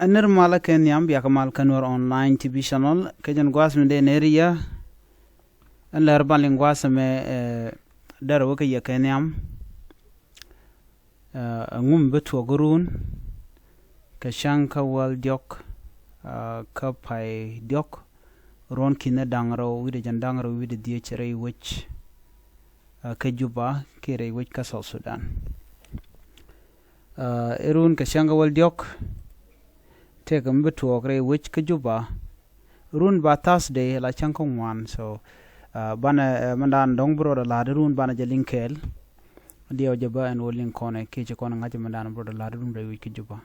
Aner mala ken yam biya kamal kanwar online TV channel kajan gwas mende neria an lar balin gwas me dar waka ya ken yam ngum betu gurun ka cäŋkä wal diok ka pai diok ron kina dangro wide jan dangro wide die chere wich ka juba kere wich ka South Sudan erun ka cäŋkä wal diok take betu ogre wich ka juba run ba Thursday la cäŋkä wan so bana mandan dong bro da la run bana jalinkel dio jaba en wolin kone keche kone ngaje mandan bro da la run re wich ka juba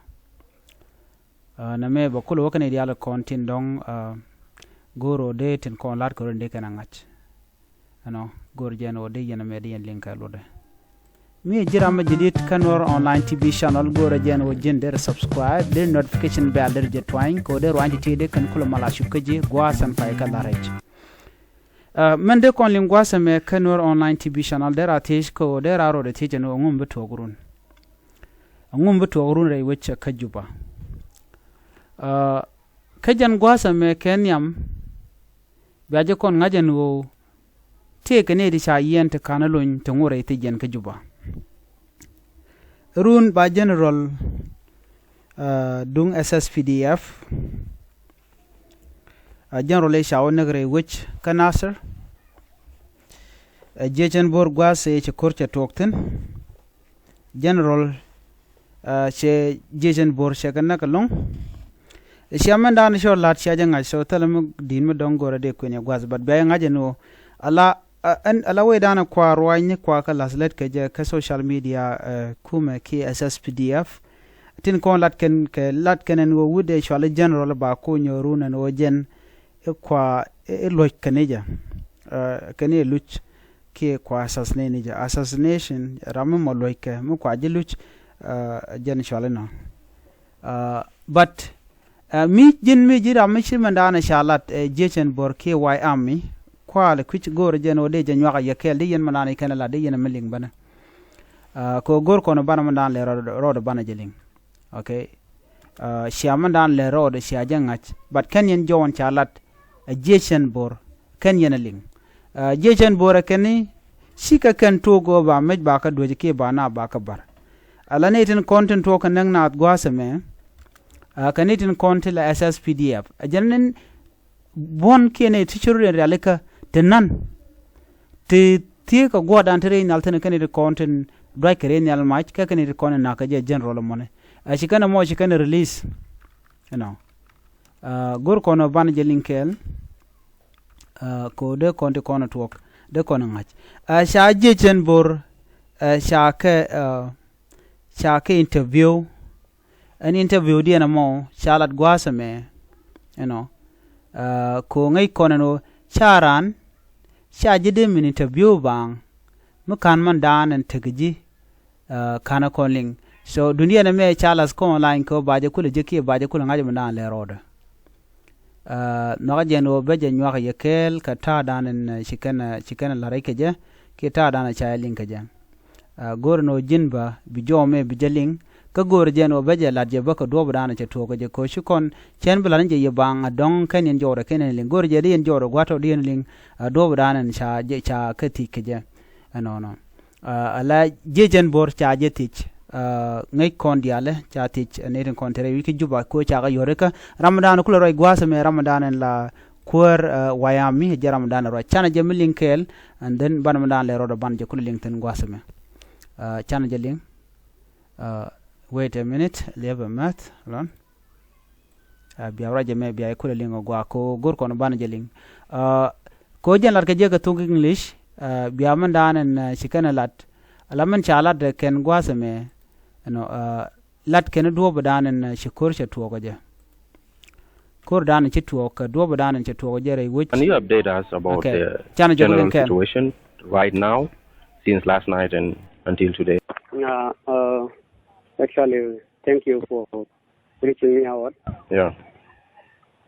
na me ba kulo wakane diala kontin dong goro de tin kon lat ko rende kana ngach ano gor jeno de yena me de yen linka lode mi jirama jidit kanor online TV channel goro jeno jender subscribe de notification bell der je twine ko de wanti tede kan kulo mala shukaje gwasan fay kala rej men de kon lingwasa me kanor online TV channel der atish ko der aro de tije no ngum beto gurun re wecce kajuba kajan gwasa me kenyam biaje kon ngajen wo te kene di cha yente kanalon te ngore te jen ka juba run ba general dung SSPDF general shawo negre which kanasser jejen bor gwasa che korcha tokten general che jejen bor che kanakalong Siaman dan sho lat sia janga so talam din me dong gora de kunya gwaz bat bay ngaje no ala we dana kwa roine kwa ka laslet ke je ka social media kuma ki SSPDF tin kon lat ken wo wude sho general ba ko nyoruna no jen kwa loy kaneja kane luch ki kwa assassination ramu mo loy ke mo kwa je luch jen sho no but mi jira mi mandana shalat jechen bor KY army kwale kwich gor jeno de jenwa ya kel de yen manana kanala de yen meling bana ko gor kono bana mandan le rodo bana jeling okay shiaman dan le rodo shia jangach but ken yen jowon shalat jechen bor ken yen ling jechen bor keni sika ken togo ba mej ba ka doje ke bana ba ka bar ala netin content to kan nang na gwasame kanitin konti la SSPDF ajanin bon kene tichuru realika tenan te ka godan tere naltene kanite konten dry kere nyal match ka kanite konen naka je general mone ashikana mo shikana release gor kono ban je linkel ko de konti kono tuɔɔk de kono ngach sha je chen bor sha ke interview an interview di na mo shalat gwasa me ko ngai konano charan jide min interview bang mukan man dan en tegji kana calling so dunia na me chalas ko online ko baje kula jeki baje kula ngaje man le roda no jeno beje nywa yekel ka ta dan en chikana la rekeje ke ta dan cha link je gorno jinba bijome bijeling ka gor jeno beje ladje baka do badana che togo je ko shikon chen bulan je yebang dong ken en jore ken ling gor je den jore gwato den ling do badana cha je cha kati keje no ala jejen bor cha je tich ngai kon diale cha tich ne den kontere wiki juba ko cha ga yore ka ramadan kula roy gwasa me ramadan la kur wayami je ramadan ro chana je milinkel and then ban ramadan le ro ban je kula ling ten gwasa me chana je ling wait a minute leave a mat lon biya raje me biya kula lingo gwa ko gor kono ban jeling ko jen lat ke je ka tung English biya man danen shikana lat alaman chalat de ken gwa same lat ken do badanen shikur che tuɔɔk je kor danen che tuɔɔk do badanen che tuɔɔk je re which can you update us about the general situation right now since last night and until today? Actually, thank you for reaching me out. Yeah.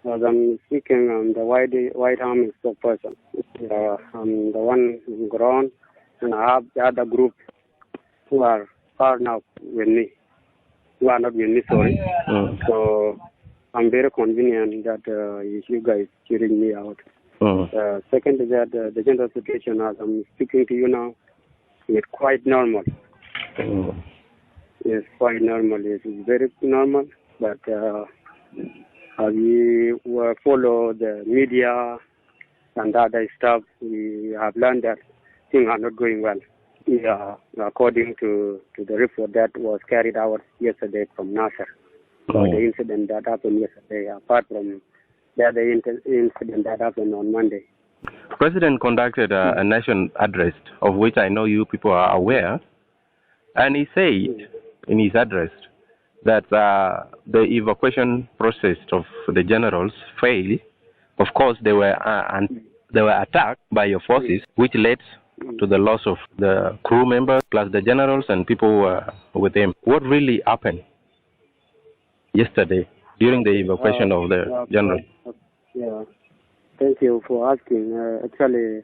As I'm speaking, the White Army spokesperson. I'm the one on the ground, and I have the other group who are far now with me. Who are not with me, sorry. So I'm very convenient that you guys hearing me out. Second is that the general situation as I'm speaking to you now is quite normal. It's quite normal. It's very normal. But as we follow the media and other stuff, we have learned that things are not going well. According to the report that was carried out yesterday from Nasser. About the incident that happened yesterday, apart from the other incident that happened on Monday. The President conducted a national address, of which I know you people are aware, and he said in his address that the evacuation process of the generals failed. Of course, they were attacked by your forces, which led to the loss of the crew members, plus the generals and people with them. What really happened yesterday during the evacuation of the general? Yeah, thank you for asking. Actually,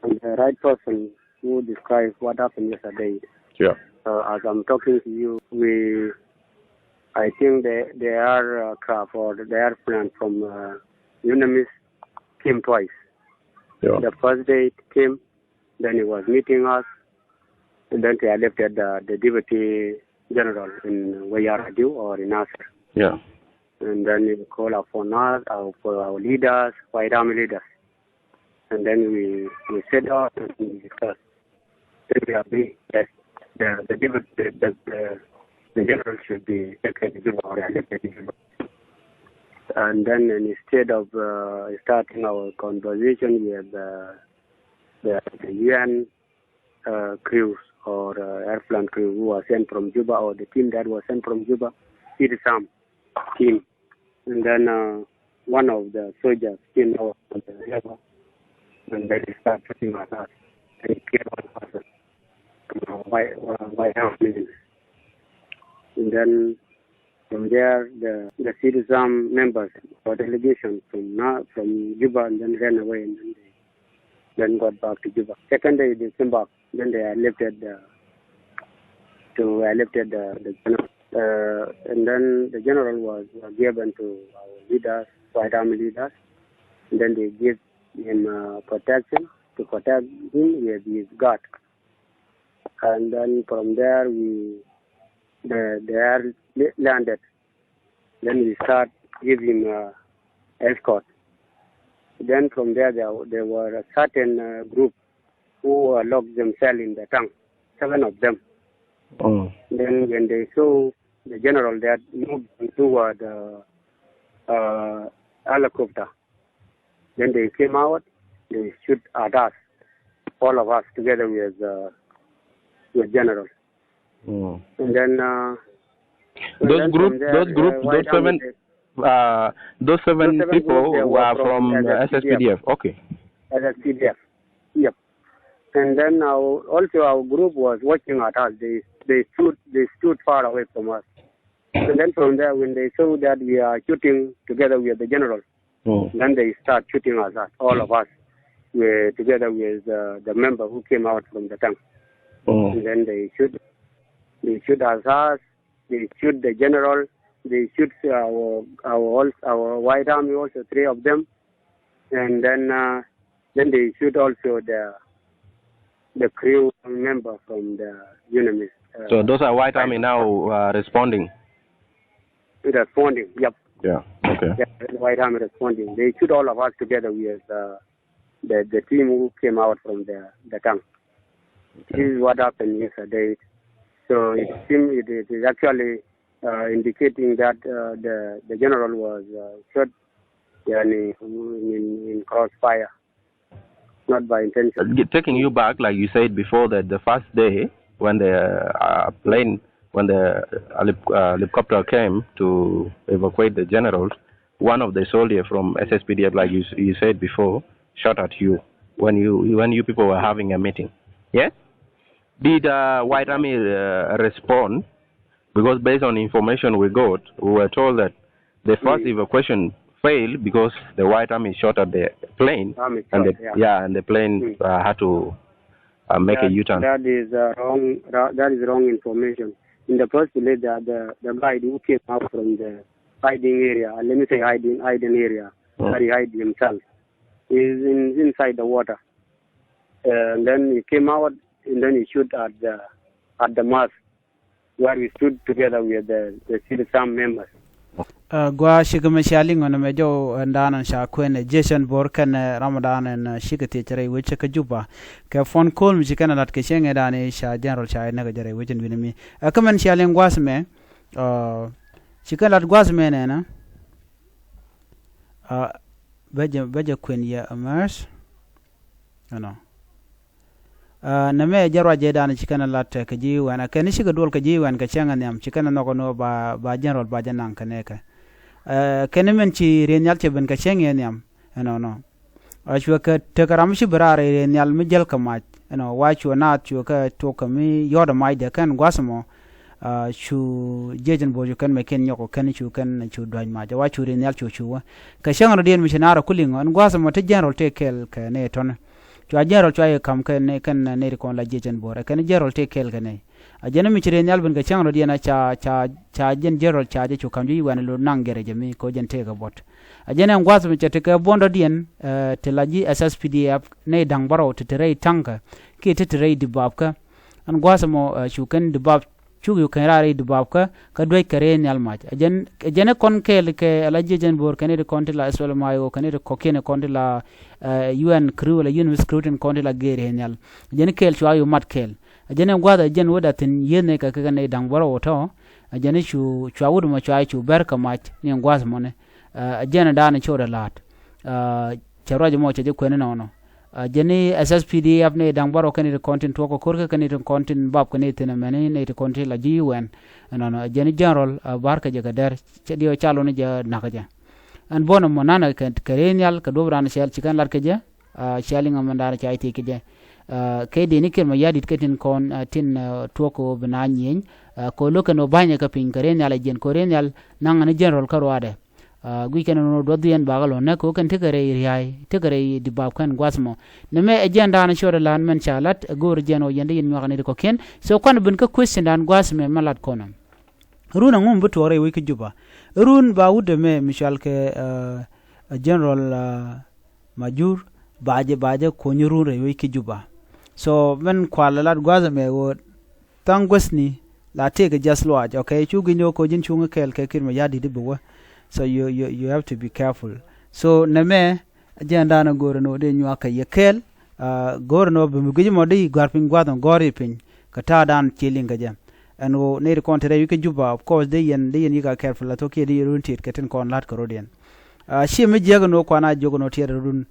I'm the right person who describes what happened yesterday. Yeah. As I'm talking to you, I think the aircraft or the airplane from UNAMIS came twice. Yeah. The first day it came, then he was meeting us, and then they elected the deputy general in Wayaradu or in Nasser. Yeah. And then we call upon us, for our leaders, White Army leaders. And then we set out and we discussed. Then we agreed that the general should be taken to Juba or elected to Juba. And then instead of starting our conversation with the UN crews or airplane crew who were sent from Juba, or the team that was sent from Juba, some team. And then one of the soldiers came out from the river, and then he started shooting at us. And he killed one person. By half minutes. And then from there, the citizen members or delegation from Juba and then ran away, and then got back to Juba. Second day they came back. Then they elected the general. And then the general was given to our leaders, White Army leaders. And then they gave him protection to protect him with his guard. And then from there they are landed. Then we start giving escort. Then from there were a certain group who locked themselves in the tank, 7 of them. Then when they saw the general that moved toward the helicopter, then they came out, they shoot at us, all of us together with general. And then those seven people were from SSPDF. Okay. SSPDF. Yep. And then also our group was watching at us. They stood far away from us. And then from there, when they saw that we are shooting together with the general, then they start shooting at us, all of us, together with the member who came out from the tank. And then they shoot at us. They shoot the general. They shoot our White Army, also 3 of them. And then they shoot also the crew member from the UNAMIS. So those are White Army now responding? Responding, yep. Yeah, okay. Yeah, the White Army responding. They shoot all of us together with the team who came out from the tank. Okay. This is what happened yesterday. So it seems it is actually indicating that the general was shot in crossfire, not by intention. Taking you back, like you said before, that the first day when the helicopter came to evacuate the generals, one of the soldiers from SSPDF, like you said before, shot at you when you people were having a meeting. Yes? Did White Army respond? Because based on information we got, we were told that the first evacuation failed because the White Army shot at the plane, and the plane had to make a U-turn. That is wrong. That is wrong information. In the first place, the guy who came out from hiding area. Let me say hiding area where he hide himself. He's inside the water. And then he came out and then he shoot at the mosque where we stood together with the some members. Gwa shigama shaling on mejo ndana sha kwene Jason Borkan Ramadan and shikati chere which ka juba ka phone call mi kana lat ke shenge dani sha general sha na ga jere which winimi akaman shaling gwas me shikana lat gwas me na beja kwen ya amars no na me jarwa je dani shikana lat ka ji wana ka ni shiga dol ka ji wan ka changa nyam shikana no ba general ba janan ka ne ka kenemen ci renyal ci ben ka chenge nyam no achwa ka tekaram shi brare renyal mi jel kamach wachu na chu ka to kami yoda mai de kan gwasmo chu jejen boju kan me ken yoko kan chu dwan ma ja wachu renyal chu ka shangro den missionara kulingo an gwasmo te general te kel ka ne ton chu general chu kam kan ne kon la jejen bora kan general te kel ka ne ajana mi chire nyal ben ka changro diana cha jen general cha je chu kam ji wan lo nangere je mi ko jen te ga bot ajana ngwas mi chete ka bondo dien te laji SSPDF ne dang baro te tere tanka ki te tere dibab ka an ngwas mo chu kan dibab chu yu kan rare dibab ka doi kare nyal ma ajana kon ke laji jen bor kan de kon la eswel mayo kan de kokene kon la UN crew la UN scrutin kon la gere nyal ajana kel chu ayu mat kel ajana gwada jen woda tin yene ka ne dang baro to ajana chu awud ma chu berka mach ni ngwas mo ne ajana dana choda lat charwaje mo che kwene no ajani SSPD apne dang baro kan de content to ko korka kan de content bab kan ne mene ne de content la jiwen no ajani general barka je ga der che dio chalo ne je nakaja an bono mo nana kan karenyal ka dobran shel chikan lar ke je shaling amandara chai te ke je kay de ni kelma yadit ketin kon tin toko bana nyen ko lokano banya ka pin karen yala jen koren yal nang ne general karwade gui ken no do dien bagalo ne ko kan tegare riyai tegare di bab kan gwasmo ne me agenda na shore lan men chalat gor jeno yende yin ngani ko ken so kon bun ka question dan gwasme malat kono runa ngum butore wi ke juba run ba wude me mishal ke general majur baje ko nyuru re wi ke juba so men kwala lat gwaza me wo tangwesni la take just lodge okay chugi no ko jin chunga kel ke kirma yadi dibuwa so you have to be careful so neme agenda na goro no de nywa ka yekel goro no be mugi mo de garpin gwadon gori pin ka ta dan chilinga jam and wo ne ko tere wi ke juba of course de yen you got careful la to ke de run tit keten kon lat korodian shi me jego no kwana jogo no tere run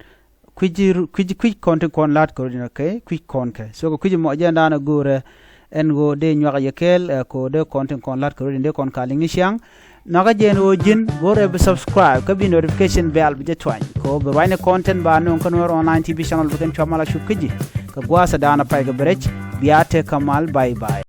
kwiji konten kon lat ko dina ke kwiji konke so ko kwiji mo agenda na gore en go de nywa yekel ko de konten kon lat ko de kon kaling ni siang naga jen o jin gore be subscribe ka bi notification bell bi jetwan ko be wayne content ba non kan wor online TV channel bu ken chamala shukiji ka gwasa dana pay ga brech biate kamal bye bye